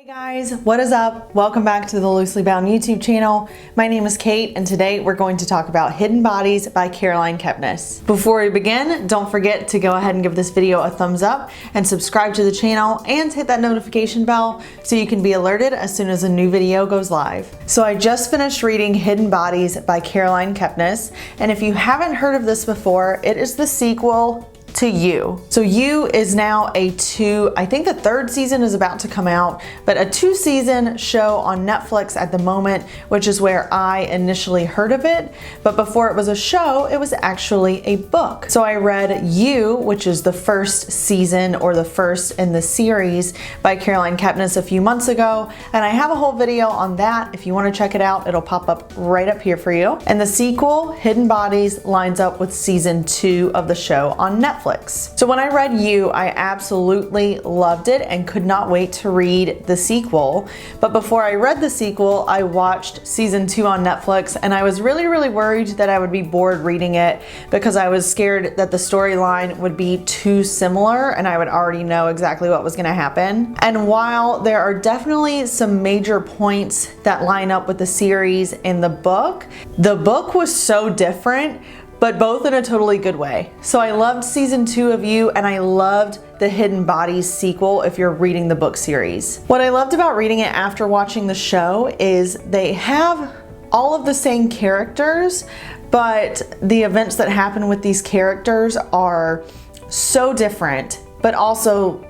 Hey guys, what is up? Welcome back to the Loosely Bound YouTube channel. My name is Kate and today we're going to talk about Hidden Bodies by Caroline Kepnes. Before we begin, don't forget to go ahead and give this video a thumbs up and subscribe to the channel and hit that notification bell so you can be alerted as soon as a new video goes live. So I just finished reading Hidden Bodies by Caroline Kepnes, and if you haven't heard of this before, it is the sequel to You. So You is now I think the third season is about to come out, but a 2-season show on Netflix at the moment, which is where I initially heard of it. But before it was a show, it was actually a book. So I read You, which is the first season or the first in the series by Caroline Kepnes a few months ago. And I have a whole video on that. If you want to check it out, it'll pop up right up here for you. And the sequel, Hidden Bodies, lines up with season 2 of the show on Netflix. So when I read You, I absolutely loved it and could not wait to read the sequel. But before I read the sequel, I watched season 2 on Netflix, and I was really worried that I would be bored reading it because I was scared that the storyline would be too similar and I would already know exactly what was going to happen. And while there are definitely some major points that line up with the series in the book was so different, but both in a totally good way. So I loved season 2 of You, and I loved the Hidden Bodies sequel if you're reading the book series. What I loved about reading it after watching the show is they have all of the same characters, but the events that happen with these characters are so different, but also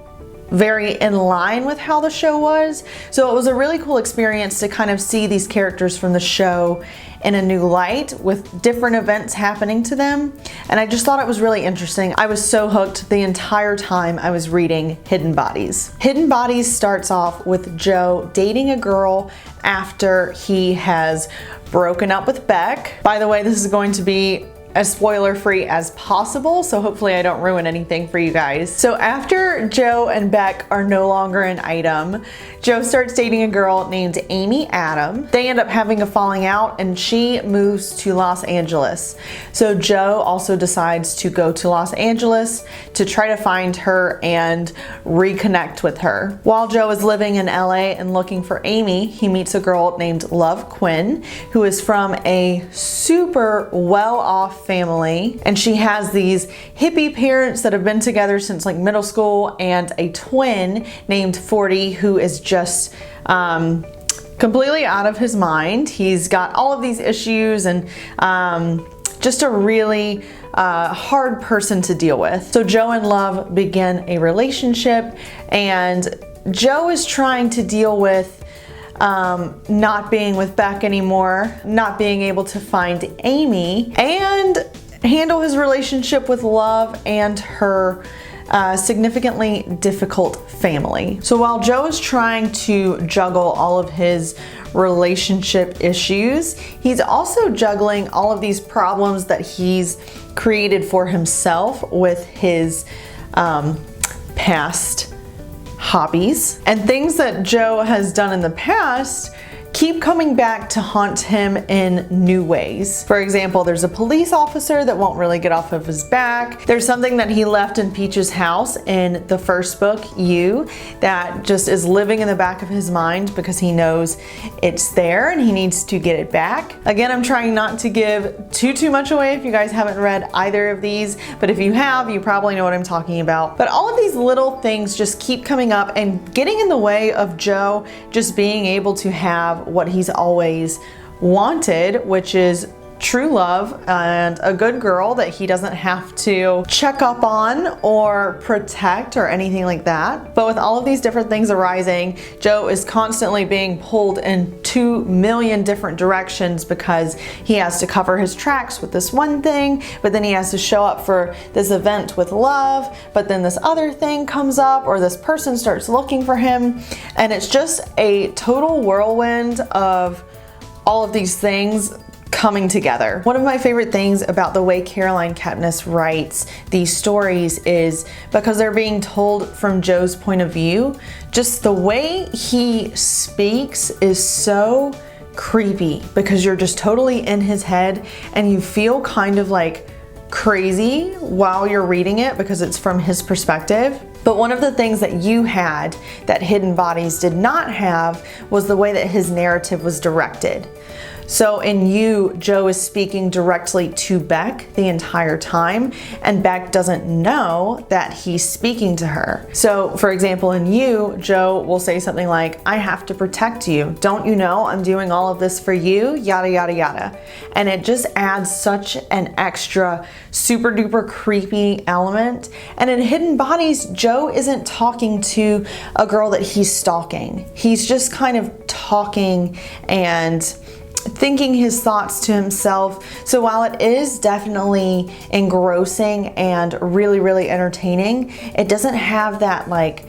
very in line with how the show was. So it was a really cool experience to kind of see these characters from the show in a new light with different events happening to them. And I just thought it was really interesting. I was so hooked the entire time I was reading Hidden Bodies. Hidden Bodies starts off with Joe dating a girl after he has broken up with Beck. By the way, this is going to be as spoiler-free as possible, so hopefully I don't ruin anything for you guys. So after Joe and Beck are no longer an item, Joe starts dating a girl named Amy Adam. They end up having a falling out and she moves to Los Angeles. So Joe also decides to go to Los Angeles to try to find her and reconnect with her. While Joe is living in LA and looking for Amy, he meets a girl named Love Quinn, who is from a super well-off family, and she has these hippie parents that have been together since like middle school, and a twin named 40 who is just completely out of his mind. He's got all of these issues and just a really hard person to deal with. So Joe and Love begin a relationship, and Joe is trying to deal with not being with Beck anymore, not being able to find Amy, and handle his relationship with Love and her significantly difficult family. So while Joe is trying to juggle all of his relationship issues, he's also juggling all of these problems that he's created for himself with his past hobbies, and things that Joe has done in the past keep coming back to haunt him in new ways. For example, there's a police officer that won't really get off of his back. There's something that he left in Peach's house in the first book, You, that just is living in the back of his mind because he knows it's there and he needs to get it back. Again, I'm trying not to give too much away if you guys haven't read either of these, but if you have, you probably know what I'm talking about. But all of these little things just keep coming up and getting in the way of Joe just being able to have what he's always wanted, which is true love and a good girl that he doesn't have to check up on or protect or anything like that. But with all of these different things arising, Joe is constantly being pulled in 2 million different directions because he has to cover his tracks with this one thing, but then he has to show up for this event with Love, but then this other thing comes up or this person starts looking for him, and it's just a total whirlwind of all of these things coming together. One of my favorite things about the way Caroline Kepnes writes these stories is because they're being told from Joe's point of view, just the way he speaks is so creepy because you're just totally in his head and you feel kind of like crazy while you're reading it because it's from his perspective. But one of the things that you had that Hidden Bodies did not have was the way that his narrative was directed. So in You, Joe is speaking directly to Beck the entire time, and Beck doesn't know that he's speaking to her. So for example, in You, Joe will say something like, I have to protect you. Don't you know I'm doing all of this for you? Yada, yada, yada. And it just adds such an extra super duper creepy element. And in Hidden Bodies, Joe isn't talking to a girl that he's stalking. He's just kind of talking and thinking his thoughts to himself. So while it is definitely engrossing and really, really entertaining, it doesn't have that like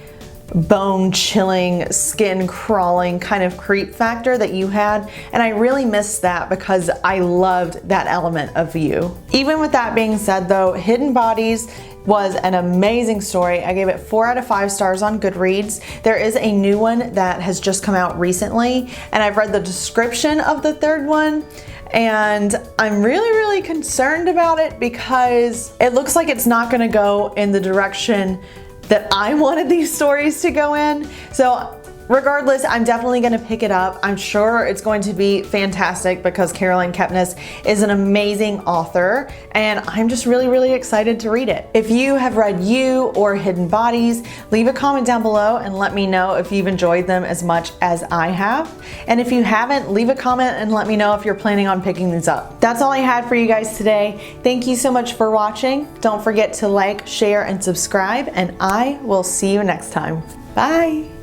bone chilling, skin crawling kind of creep factor that you had. And I really missed that because I loved that element of You. Even with that being said though, Hidden Bodies was an amazing story. I gave it 4 out of 5 stars on Goodreads. There is a new one that has just come out recently, and I've read the description of the third one, and I'm really, really concerned about it because it looks like it's not gonna go in the direction that I wanted these stories to go in. So regardless, I'm definitely gonna pick it up. I'm sure it's going to be fantastic because Caroline Kepnes is an amazing author, and I'm just really, really excited to read it. If you have read You or Hidden Bodies, leave a comment down below and let me know if you've enjoyed them as much as I have. And if you haven't, leave a comment and let me know if you're planning on picking these up. That's all I had for you guys today. Thank you so much for watching. Don't forget to like, share, and subscribe, and I will see you next time. Bye.